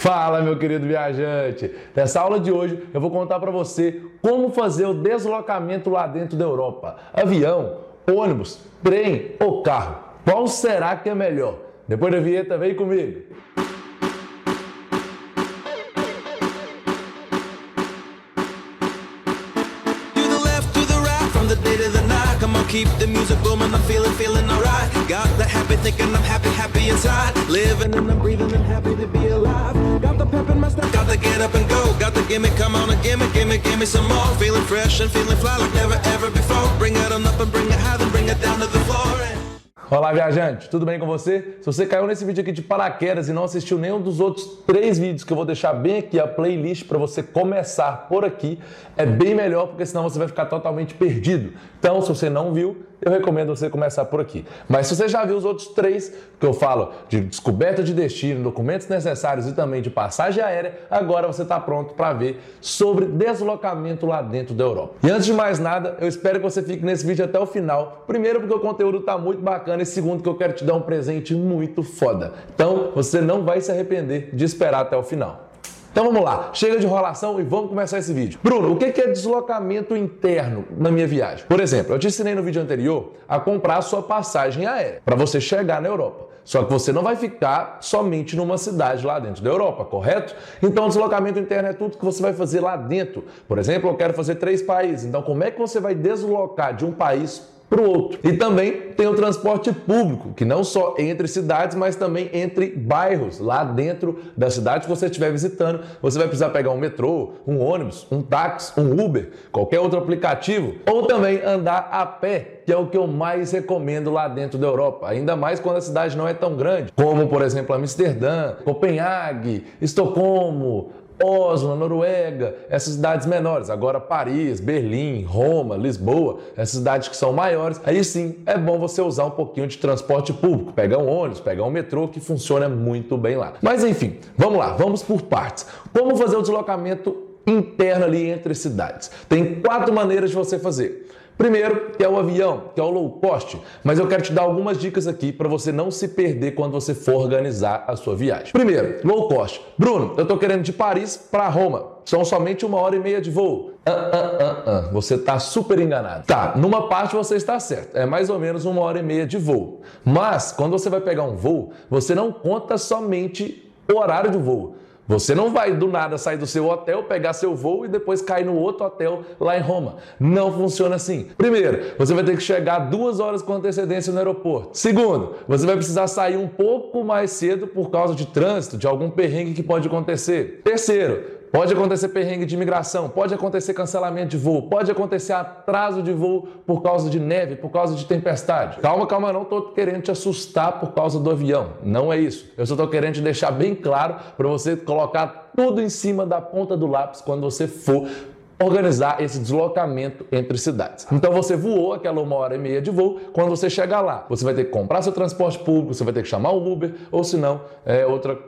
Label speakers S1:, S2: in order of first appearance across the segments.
S1: Fala, meu querido viajante! Nessa aula de hoje eu vou contar para você como fazer o deslocamento lá dentro da Europa. Avião, ônibus, trem ou carro? Qual será que é melhor? Depois da vinheta, vem comigo!
S2: Keep the music booming, I'm feeling alright. Got the happy thinking, I'm happy inside. Living and I'm breathing and happy to be alive. Got the pep in my step, got to get up and go. Got the gimme, come on and gimme some more. Feeling fresh and feeling fly like never ever before. Bring it on up and bring it high, then bring it down to the floor.
S1: Olá, viajante! Tudo bem com você? Se você caiu nesse vídeo aqui de paraquedas e não assistiu nenhum dos outros 3 vídeos que eu vou deixar bem aqui, a playlist para você começar por aqui, é bem melhor, porque senão você vai ficar totalmente perdido. Então, se você não viu, eu recomendo você começar por aqui. Mas se você já viu os outros 3, que eu falo de descoberta de destino, documentos necessários e também de passagem aérea, agora você está pronto para ver sobre deslocamento lá dentro da Europa. E antes de mais nada, eu espero que você fique nesse vídeo até o final. Primeiro, porque o conteúdo está muito bacana e segundo, que eu quero te dar um presente muito foda. Então, você não vai se arrepender de esperar até o final. Então vamos lá, chega de enrolação e vamos começar esse vídeo. Bruno, o que é deslocamento interno na minha viagem? Por exemplo, eu te ensinei no vídeo anterior a comprar a sua passagem aérea para você chegar na Europa. Só que você não vai ficar somente numa cidade lá dentro da Europa, correto? Então, o deslocamento interno é tudo que você vai fazer lá dentro. Por exemplo, eu quero fazer 3 países. Então, como é que você vai deslocar de um país para o outro? E também tem o transporte público, que não só entre cidades, mas também entre bairros. Lá dentro da cidade que você estiver visitando, você vai precisar pegar um metrô, um ônibus, um táxi, um Uber, qualquer outro aplicativo, ou também andar a pé, que é o que eu mais recomendo lá dentro da Europa, ainda mais quando a cidade não é tão grande, como, por exemplo, Amsterdã, Copenhague, Estocolmo, Oslo, Noruega, essas cidades menores. Agora Paris, Berlim, Roma, Lisboa, essas cidades que são maiores, aí sim é bom você usar um pouquinho de transporte público, pegar um ônibus, pegar um metrô, que funciona muito bem lá. Mas enfim, vamos lá, vamos por partes. Como fazer o deslocamento interno ali entre cidades? Tem 4 maneiras de você fazer. Primeiro, que é o avião, que é o low cost, mas eu quero te dar algumas dicas aqui para você não se perder quando você for organizar a sua viagem. Primeiro, low cost. Bruno, eu estou querendo de Paris para Roma. São somente 1h30 de voo. Você está super enganado. Tá, numa parte você está certo. É mais ou menos 1h30 de voo. Mas, quando você vai pegar um voo, você não conta somente o horário de voo. Você não vai do nada sair do seu hotel, pegar seu voo e depois cair no outro hotel lá em Roma. Não funciona assim. Primeiro, você vai ter que chegar 2 horas com antecedência no aeroporto. Segundo, você vai precisar sair um pouco mais cedo por causa de trânsito, de algum perrengue que pode acontecer. Terceiro, pode acontecer perrengue de imigração, pode acontecer cancelamento de voo, pode acontecer atraso de voo por causa de neve, por causa de tempestade. Calma, não estou querendo te assustar por causa do avião. Não é isso. Eu só estou querendo te deixar bem claro para você colocar tudo em cima da ponta do lápis quando você for organizar esse deslocamento entre cidades. Então você voou aquela 1h30 de voo, quando você chegar lá, você vai ter que comprar seu transporte público, você vai ter que chamar o Uber, ou se não,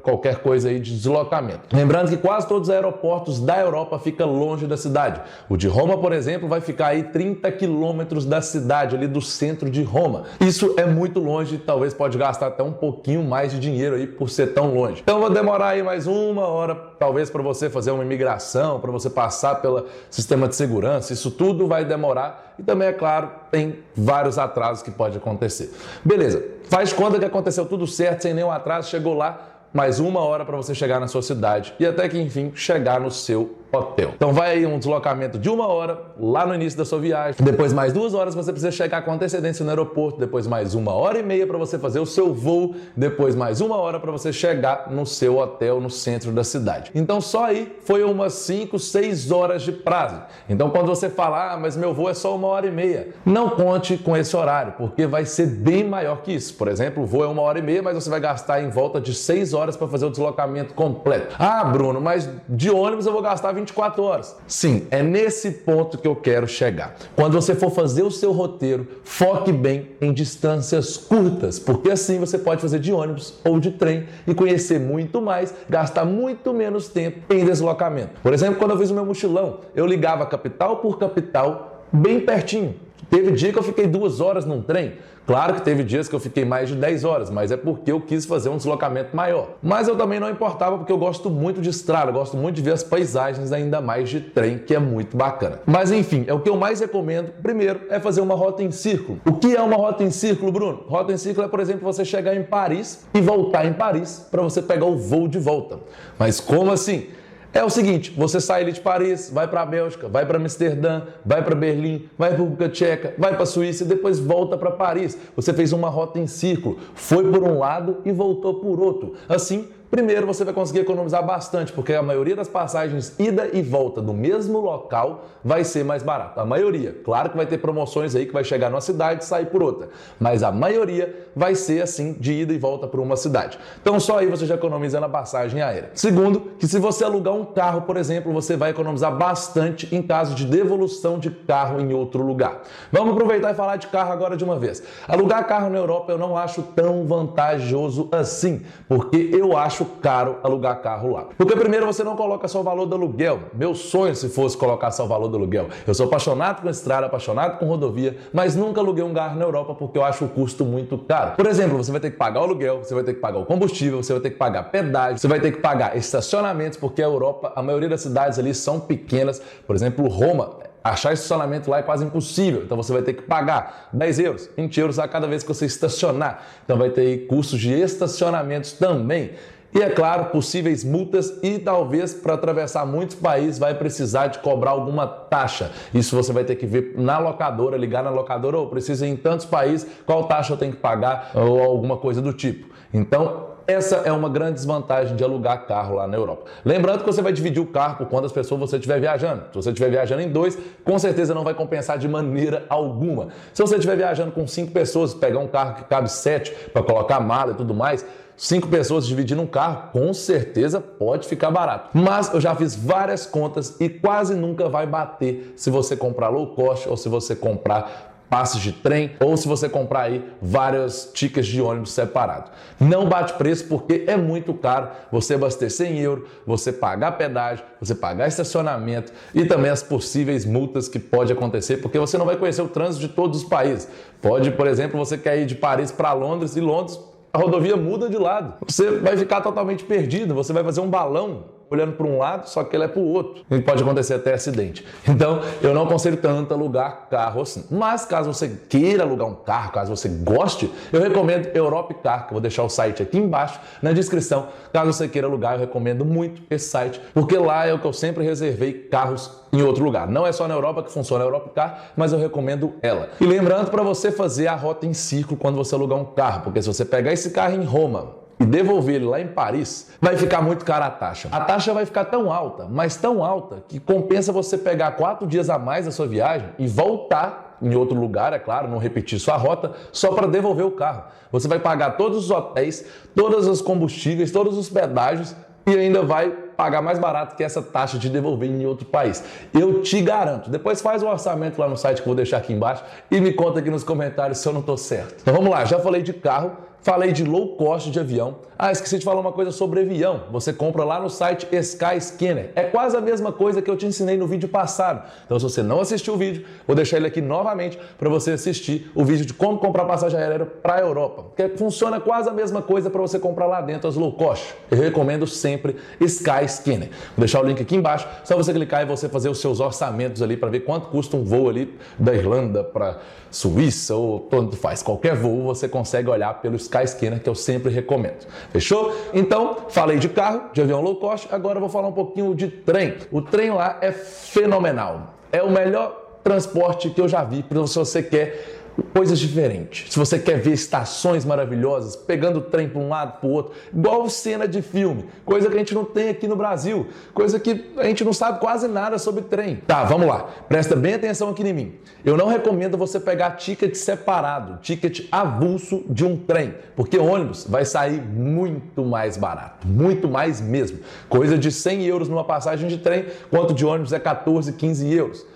S1: qualquer coisa aí de deslocamento. Lembrando que quase todos os aeroportos da Europa ficam longe da cidade. O de Roma, por exemplo, vai ficar aí 30 quilômetros da cidade, ali do centro de Roma. Isso é muito longe, talvez pode gastar até um pouquinho mais de dinheiro aí por ser tão longe. Então vai demorar aí mais 1 hora, talvez para você fazer uma imigração, para você passar pelo sistema de segurança, isso tudo vai demorar e também, é claro, tem vários atrasos que pode acontecer. Beleza, faz conta que aconteceu tudo certo, sem nenhum atraso, chegou lá, mais 1 hora para você chegar na sua cidade e até que, enfim, chegar no seu hotel. Então vai aí um deslocamento de 1 hora lá no início da sua viagem, depois mais 2 horas você precisa chegar com antecedência no aeroporto, depois mais 1h30 para você fazer o seu voo, depois mais 1 hora para você chegar no seu hotel no centro da cidade. Então só aí foi umas 5, 6 horas de prazo. Então quando você fala, mas meu voo é só 1h30, não conte com esse horário, porque vai ser bem maior que isso. Por exemplo, o voo é 1h30, mas você vai gastar em volta de 6 horas para fazer o deslocamento completo. Ah, Bruno, mas de ônibus eu vou gastar 24 horas. Sim, é nesse ponto que eu quero chegar. Quando você for fazer o seu roteiro, foque bem em distâncias curtas, porque assim você pode fazer de ônibus ou de trem e conhecer muito mais, gastar muito menos tempo em deslocamento. Por exemplo, quando eu fiz o meu mochilão, eu ligava capital por capital bem pertinho. Teve dia que eu fiquei 2 horas num trem. Claro que teve dias que eu fiquei mais de 10 horas, mas é porque eu quis fazer um deslocamento maior. Mas eu também não importava porque eu gosto muito de estrada, eu gosto muito de ver as paisagens, ainda mais de trem, que é muito bacana. Mas enfim, é o que eu mais recomendo. Primeiro é fazer uma rota em círculo. O que é uma rota em círculo, Bruno? Rota em círculo é, por exemplo, você chegar em Paris e voltar em Paris para você pegar o voo de volta. Mas como assim? É o seguinte, você sai ali de Paris, vai para a Bélgica, vai para Amsterdã, vai para Berlim, vai para a República Tcheca, vai para a Suíça e depois volta para Paris. Você fez uma rota em círculo, foi por um lado e voltou por outro. Assim, primeiro você vai conseguir economizar bastante, porque a maioria das passagens ida e volta do mesmo local vai ser mais barato. A maioria. Claro que vai ter promoções aí que vai chegar numa cidade e sair por outra, mas a maioria vai ser assim, de ida e volta por uma cidade. Então só aí você já economiza na passagem aérea. Segundo, que se você alugar um carro, por exemplo, você vai economizar bastante em caso de devolução de carro em outro lugar. Vamos aproveitar e falar de carro agora de uma vez. Alugar carro na Europa eu não acho tão vantajoso assim, porque eu acho caro alugar carro lá. Porque primeiro você não coloca só o valor do aluguel. Meu sonho se fosse colocar só o valor do aluguel. Eu sou apaixonado com estrada, apaixonado com rodovia, mas nunca aluguei um carro na Europa porque eu acho o custo muito caro. Por exemplo, você vai ter que pagar o aluguel, você vai ter que pagar o combustível, você vai ter que pagar pedágio, você vai ter que pagar estacionamentos, porque a Europa, a maioria das cidades ali são pequenas. Por exemplo, Roma, achar estacionamento lá é quase impossível, então você vai ter que pagar 10 euros, 20 euros a cada vez que você estacionar. Então vai ter custos de estacionamentos também. E é claro, possíveis multas e talvez para atravessar muitos países vai precisar de cobrar alguma taxa. Isso você vai ter que ver na locadora, ligar na locadora, ou precisa ir em tantos países, qual taxa eu tenho que pagar ou alguma coisa do tipo. Então, essa é uma grande desvantagem de alugar carro lá na Europa. Lembrando que você vai dividir o carro por quantas pessoas você estiver viajando. Se você estiver viajando em 2, com certeza não vai compensar de maneira alguma. Se você estiver viajando com 5 pessoas, pegar um carro que cabe 7 para colocar mala e tudo mais, 5 pessoas dividindo um carro, com certeza pode ficar barato. Mas eu já fiz várias contas e quase nunca vai bater se você comprar low cost ou se você comprar passes de trem ou se você comprar aí vários tickets de ônibus separados. Não bate preço porque é muito caro você abastecer em euro, você pagar pedágio, você pagar estacionamento e também as possíveis multas que pode acontecer, porque você não vai conhecer o trânsito de todos os países. Pode, por exemplo, você quer ir de Paris para Londres e Londres a rodovia muda de lado. Você vai ficar totalmente perdido, você vai fazer um balão olhando para um lado, só que ele é para o outro. E pode acontecer até acidente. Então, eu não aconselho tanto alugar carro assim. Mas, caso você queira alugar um carro, caso você goste, eu recomendo Europcar, que eu vou deixar o site aqui embaixo na descrição. Caso você queira alugar, eu recomendo muito esse site, porque lá é o que eu sempre reservei carros em outro lugar. Não é só na Europa que funciona a Europcar, mas eu recomendo ela. E lembrando para você fazer a rota em círculo quando você alugar um carro, porque se você pegar esse carro em Roma e devolver ele lá em Paris, vai ficar muito cara a taxa. A taxa vai ficar tão alta, mas tão alta, que compensa você pegar 4 dias a mais da sua viagem e voltar em outro lugar, é claro, não repetir sua rota, só para devolver o carro. Você vai pagar todos os hotéis, todos os combustíveis, todos os pedágios e ainda vai pagar mais barato que essa taxa de devolver em outro país. Eu te garanto. Depois faz o orçamento lá no site que eu vou deixar aqui embaixo e me conta aqui nos comentários se eu não estou certo. Então vamos lá, já falei de carro, falei de low cost de avião. Ah, esqueci de falar uma coisa sobre avião. Você compra lá no site Skyscanner. É quase a mesma coisa que eu te ensinei no vídeo passado. Então, se você não assistiu o vídeo, vou deixar ele aqui novamente para você assistir o vídeo de como comprar passagem aérea para a Europa. Porque funciona quase a mesma coisa para você comprar lá dentro as low cost. Eu recomendo sempre Skyscanner. Vou deixar o link aqui embaixo. Só você clicar e você fazer os seus orçamentos ali para ver quanto custa um voo ali da Irlanda para Suíça ou tanto faz. Qualquer voo você consegue olhar pelo Skyscanner, que eu sempre recomendo. Fechou? Então, falei de carro, de avião low cost, agora eu vou falar um pouquinho de trem. O trem lá é fenomenal. É o melhor transporte que eu já vi, se você quer coisas diferentes. Se você quer ver estações maravilhosas, pegando o trem para um lado, para o outro, igual cena de filme, coisa que a gente não tem aqui no Brasil, coisa que a gente não sabe quase nada sobre trem. Tá, vamos lá. Presta bem atenção aqui em mim. Eu não recomendo você pegar ticket separado, ticket avulso de um trem, porque ônibus vai sair muito mais barato, muito mais mesmo. Coisa de 100 euros numa passagem de trem, quanto de ônibus é 14, 15 euros.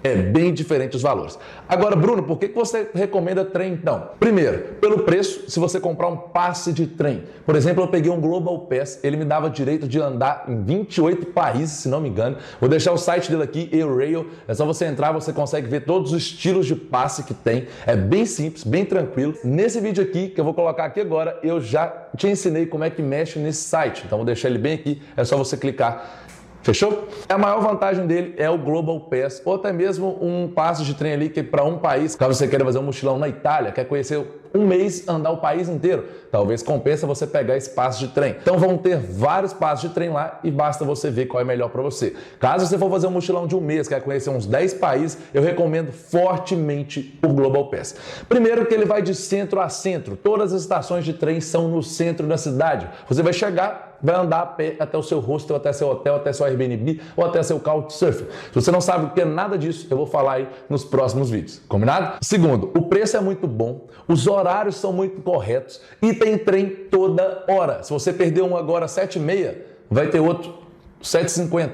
S1: É bem diferente os valores. Agora, Bruno, por que você recomenda trem então? Primeiro, pelo preço, se você comprar um passe de trem. Por exemplo, eu peguei um Global Pass, ele me dava direito de andar em 28 países, se não me engano. Vou deixar o site dele aqui, Eurail. É só você entrar, você consegue ver todos os estilos de passe que tem. É bem simples, bem tranquilo. Nesse vídeo aqui, que eu vou colocar aqui agora, eu já te ensinei como é que mexe nesse site. Então, vou deixar ele bem aqui, é só você clicar. Fechou? A maior vantagem dele é o Global Pass, ou até mesmo um passe de trem ali que para um país, caso você queira fazer um mochilão na Itália, quer conhecer um mês, andar o país inteiro, talvez compensa você pegar esse passe de trem. Então vão ter vários passes de trem lá e basta você ver qual é melhor para você. Caso você for fazer um mochilão de um mês, quer conhecer uns 10 países, eu recomendo fortemente o Global Pass. Primeiro que ele vai de centro a centro, todas as estações de trem são no centro da cidade. Você vai chegar, vai andar a pé até o seu hostel, até seu hotel, até seu Airbnb ou até seu Couchsurfing. Se você não sabe o que é nada disso, eu vou falar aí nos próximos vídeos. Combinado? Segundo, o preço é muito bom, os horários são muito corretos e tem trem toda hora. Se você perder um agora às 7h30, vai ter outro 7h50.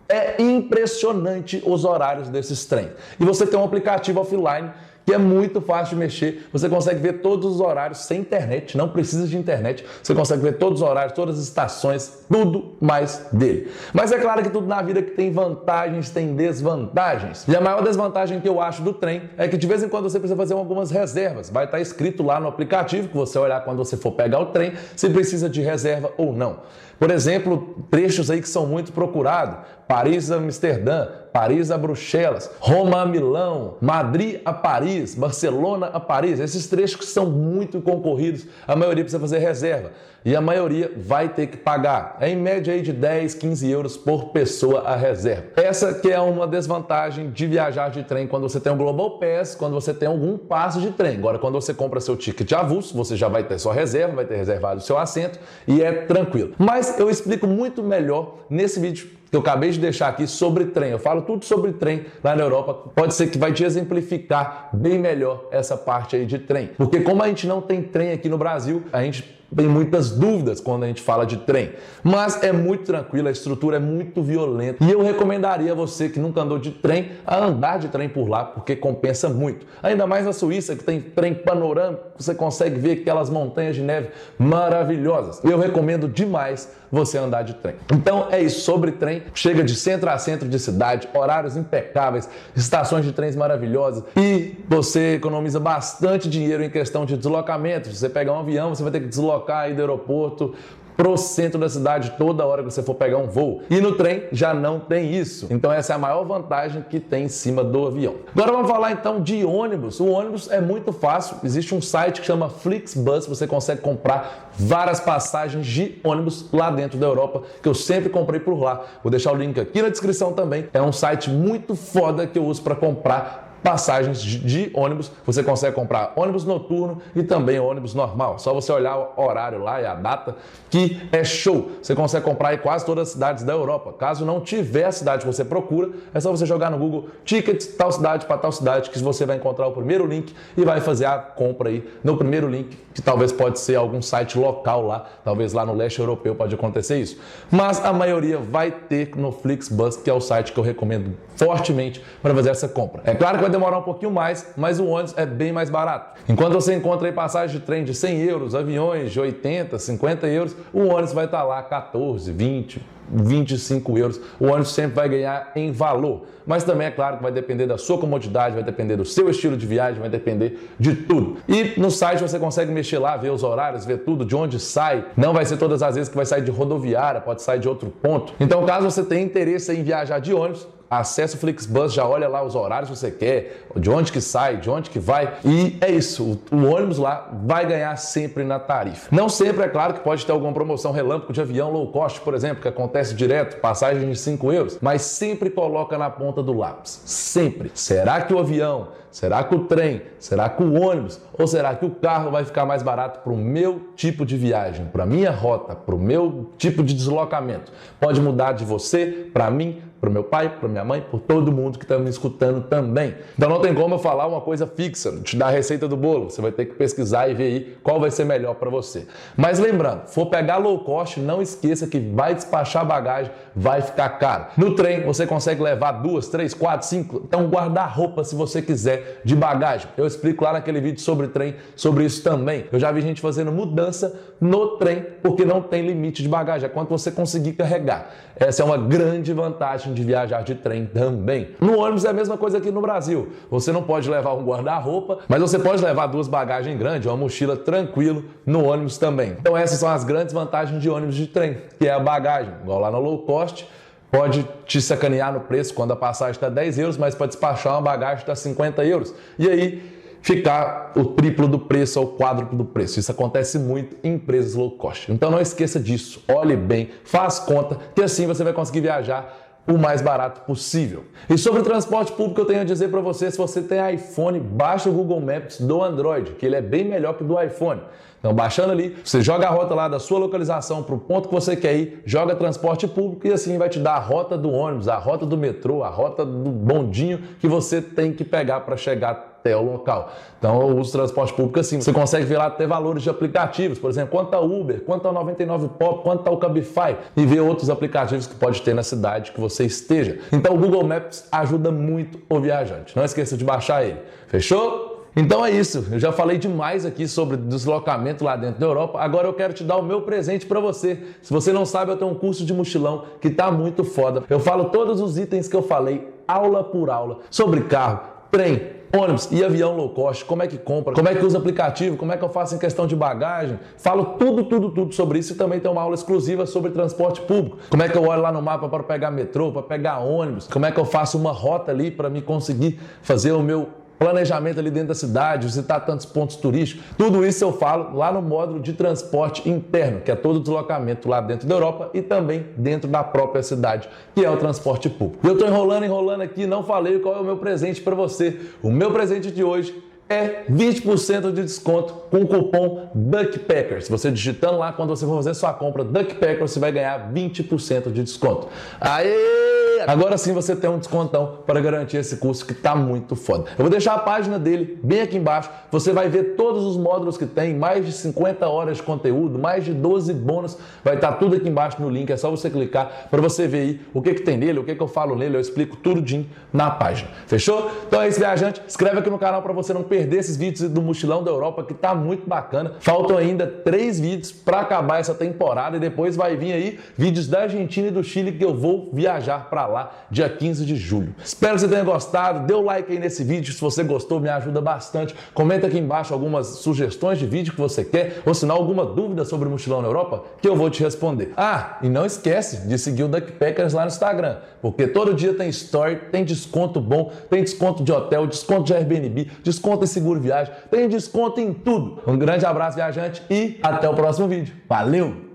S1: É impressionante os horários desses trens. E você tem um aplicativo offline que é muito fácil de mexer, você consegue ver todos os horários sem internet, não precisa de internet, você consegue ver todos os horários, todas as estações, tudo mais dele. Mas é claro que tudo na vida que tem vantagens, tem desvantagens. E a maior desvantagem que eu acho do trem é que de vez em quando você precisa fazer algumas reservas, vai estar escrito lá no aplicativo, que você olhar quando você for pegar o trem, se precisa de reserva ou não. Por exemplo, trechos aí que são muito procurados, Paris a Amsterdã, Paris a Bruxelas, Roma a Milão, Madrid a Paris, Barcelona a Paris. Esses trechos que são muito concorridos, a maioria precisa fazer reserva e a maioria vai ter que pagar. É em média aí de 10, 15 euros por pessoa a reserva. Essa que é uma desvantagem de viajar de trem quando você tem um Global Pass, quando você tem algum passe de trem. Agora, quando você compra seu ticket avulso, você já vai ter sua reserva, vai ter reservado o seu assento e é tranquilo. Mas eu explico muito melhor nesse vídeo que eu acabei de deixar aqui sobre trem. Eu falo tudo sobre trem lá na Europa. Pode ser que vai te exemplificar bem melhor essa parte aí de trem. Porque como a gente não tem trem aqui no Brasil, a gente tem muitas dúvidas quando a gente fala de trem. Mas é muito tranquilo, a estrutura é muito violenta. E eu recomendaria a você que nunca andou de trem a andar de trem por lá, porque compensa muito. Ainda mais na Suíça, que tem trem panorâmico, você consegue ver aquelas montanhas de neve maravilhosas. Eu recomendo demais você andar de trem. Então é isso sobre trem. Chega de centro a centro de cidade, horários impecáveis, estações de trens maravilhosas e você economiza bastante dinheiro em questão de deslocamento. Se você pegar um avião, você vai ter que deslocar aí do aeroporto pro centro da cidade toda hora que você for pegar um voo. E no trem já não tem isso. Então essa é a maior vantagem que tem em cima do avião. Agora vamos falar então de ônibus. O ônibus é muito fácil. Existe um site que chama Flixbus. Você consegue comprar várias passagens de ônibus lá dentro da Europa, que eu sempre comprei por lá. Vou deixar o link aqui na descrição também. É um site muito foda que eu uso para comprar passagens de ônibus. Você consegue comprar ônibus noturno e também ônibus normal. Só você olhar o horário lá e a data, que é show. Você consegue comprar em quase todas as cidades da Europa. Caso não tiver a cidade que você procura, é só você jogar no Google tickets tal cidade para tal cidade, que você vai encontrar o primeiro link e vai fazer a compra aí no primeiro link, que talvez pode ser algum site local lá, talvez lá no leste europeu pode acontecer isso. Mas a maioria vai ter no Flixbus, que é o site que eu recomendo fortemente para fazer essa compra. É claro que vai demorar um pouquinho mais, mas o ônibus é bem mais barato. Enquanto você encontra aí passagem de trem de 100 euros, aviões de 80, 50 euros, o ônibus vai estar lá 14, 20, 25 euros. O ônibus sempre vai ganhar em valor. Mas também é claro que vai depender da sua comodidade, vai depender do seu estilo de viagem, vai depender de tudo. E no site você consegue mexer lá, ver os horários, ver tudo, de onde sai. Não vai ser todas as vezes que vai sair de rodoviária, pode sair de outro ponto. Então, caso você tenha interesse em viajar de ônibus, acesse o Flixbus, já olha lá os horários que você quer, de onde que sai, de onde que vai. E é isso, o ônibus lá vai ganhar sempre na tarifa. Não sempre, é claro que pode ter alguma promoção relâmpago de avião low cost, por exemplo, que acontece direto, passagem de 5 euros, mas sempre coloca na ponta do lápis. Sempre. Será que o avião, será que o trem, será que o ônibus ou será que o carro vai ficar mais barato para o meu tipo de viagem, para a minha rota, para o meu tipo de deslocamento? Pode mudar de você, para mim, para o meu pai, para minha mãe, por todo mundo que está me escutando também. Então não tem como eu falar uma coisa fixa, te dar a receita do bolo. Você vai ter que pesquisar e ver aí qual vai ser melhor para você. Mas lembrando, for pegar low cost, não esqueça que vai despachar bagagem, vai ficar caro. No trem você consegue levar 2, 3, 4, 5, então guarda-roupa se você quiser de bagagem. Eu explico lá naquele vídeo sobre trem, sobre isso também. Eu já vi gente fazendo mudança no trem porque não tem limite de bagagem, é quanto você conseguir carregar. Essa é uma grande vantagem de viajar de trem também. No ônibus é a mesma coisa aqui no Brasil. Você não pode levar um guarda-roupa, mas você pode levar 2 bagagens grandes, uma mochila tranquilo no ônibus também. Então essas são as grandes vantagens de ônibus de trem, que é a bagagem. Igual lá no low cost, pode te sacanear no preço quando a passagem está 10 euros, mas para despachar uma bagagem está 50 euros. E aí ficar o triplo do preço ou o quádruplo do preço. Isso acontece muito em empresas low cost. Então não esqueça disso. Olhe bem, faz conta, que assim você vai conseguir viajar o mais barato possível. E sobre transporte público eu tenho a dizer para você, se você tem iPhone, baixa o Google Maps do Android, que ele é bem melhor que o do iPhone. Então, baixando ali, você joga a rota lá da sua localização para o ponto que você quer ir, joga transporte público e assim vai te dar a rota do ônibus, a rota do metrô, a rota do bondinho que você tem que pegar para chegar até o local. Então, eu uso transporte público assim. Você consegue ver lá até valores de aplicativos, por exemplo, quanto está o Uber, quanto está o 99 Pop, quanto está o Cabify e ver outros aplicativos que pode ter na cidade que você esteja. Então, o Google Maps ajuda muito o viajante. Não esqueça de baixar ele. Fechou? Então é isso, eu já falei demais aqui sobre deslocamento lá dentro da Europa, agora eu quero te dar o meu presente para você. Se você não sabe, eu tenho um curso de mochilão que tá muito foda. Eu falo todos os itens que eu falei, aula por aula, sobre carro, trem, ônibus e avião low cost, como é que compra, como é que usa aplicativo, como é que eu faço em questão de bagagem. Falo tudo sobre isso e também tem uma aula exclusiva sobre transporte público. Como é que eu olho lá no mapa para pegar metrô, para pegar ônibus, como é que eu faço uma rota ali para me conseguir fazer o meu planejamento ali dentro da cidade, visitar tantos pontos turísticos. Tudo isso eu falo lá no módulo de transporte interno, que é todo o deslocamento lá dentro da Europa e também dentro da própria cidade, que é o transporte público. Eu estou enrolando aqui, não falei qual é o meu presente para você. O meu presente de hoje é 20% de desconto com o cupom DUCKPACKERS. Você digitando lá, quando você for fazer sua compra DUCKPACKERS, você vai ganhar 20% de desconto. Aê! Agora sim você tem um descontão para garantir esse curso que tá muito foda. Eu vou deixar a página dele bem aqui embaixo. Você vai ver todos os módulos que tem, mais de 50 horas de conteúdo, mais de 12 bônus. Vai estar tudo aqui embaixo no link, é só você clicar para você ver aí o que tem nele, o que eu falo nele, eu explico tudinho na página. Fechou? Então é isso, viajante. Inscreve aqui no canal para você não perder esses vídeos do Mochilão da Europa, que tá muito bacana. Faltam ainda 3 vídeos para acabar essa temporada e depois vai vir aí vídeos da Argentina e do Chile que eu vou viajar para lá dia 15 de julho. Espero que você tenha gostado. Dê o like aí nesse vídeo se você gostou, me ajuda bastante. Comenta aqui embaixo algumas sugestões de vídeo que você quer ou se não alguma dúvida sobre o Mochilão na Europa que eu vou te responder. Ah, e não esquece de seguir o DUCKPACKERS lá no Instagram, porque todo dia tem story, tem desconto bom, tem desconto de hotel, desconto de Airbnb, desconto em seguro viagem, tem desconto em tudo. Um grande abraço, viajante, e até o próximo vídeo. Valeu!